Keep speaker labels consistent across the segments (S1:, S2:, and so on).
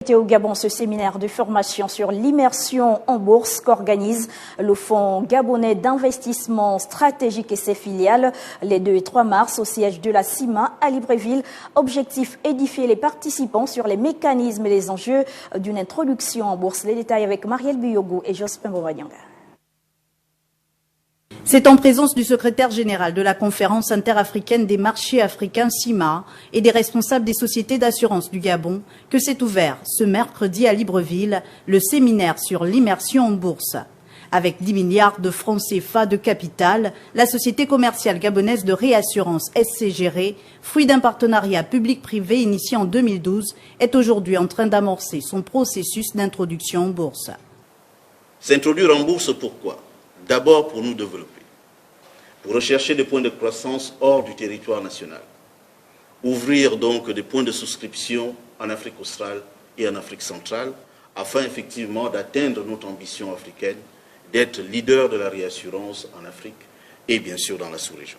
S1: d'actualité au Gabon, ce séminaire de formation sur l'immersion en bourse qu'organise le Fonds gabonais d'investissement stratégique et ses filiales les 2 et 3 mars au siège de la CIMA à Libreville. Objectif, édifier les participants sur les mécanismes et les enjeux d'une introduction en bourse. Les détails avec Marielle Buyogou et Jospin Bobadianga.
S2: C'est en présence du secrétaire général de la Conférence interafricaine des marchés africains CIMA et des responsables des sociétés d'assurance du Gabon que s'est ouvert ce mercredi à Libreville le séminaire sur l'immersion en bourse. Avec 10 milliards de francs CFA de capital, la société commerciale gabonaise de réassurance SCGR, fruit d'un partenariat public-privé initié en 2012, est aujourd'hui en train d'amorcer son processus d'introduction en bourse.
S3: S'introduire en bourse, pourquoi? D'abord pour nous développer, pour rechercher des points de croissance hors du territoire national, ouvrir donc des points de souscription en Afrique australe et en Afrique centrale, afin effectivement d'atteindre notre ambition africaine, d'être leader de la réassurance en Afrique et bien sûr dans la sous-région.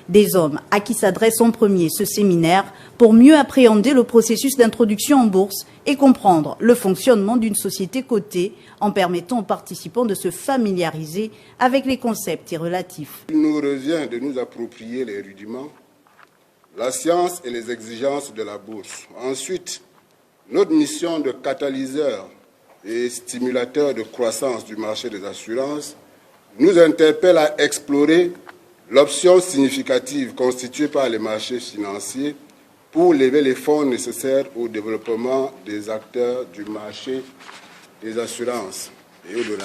S2: Des hommes à qui s'adresse en premier ce séminaire pour mieux appréhender le processus d'introduction en bourse et comprendre le fonctionnement d'une société cotée en permettant aux participants de se familiariser avec les concepts y relatifs.
S4: Il nous revient de nous approprier les rudiments, la science et les exigences de la bourse. Ensuite, notre mission de catalyseur et stimulateur de croissance du marché des assurances nous interpelle à explorer l'option significative constituée par les marchés financiers pour lever les fonds nécessaires au développement des acteurs du marché des assurances et au-delà.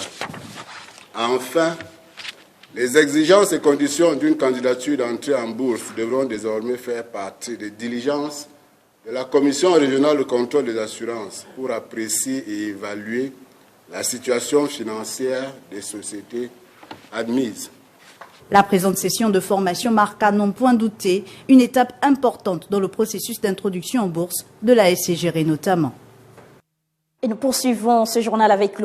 S4: Enfin, les exigences et conditions d'une candidature d'entrée en bourse devront désormais faire partie des diligences de la Commission régionale de contrôle des assurances pour apprécier et évaluer la situation financière des sociétés admises.
S2: La présente session de formation marque à n'en point douter une étape importante dans le processus d'introduction en bourse de la SCGR notamment.
S1: Et nous poursuivons ce journal avec le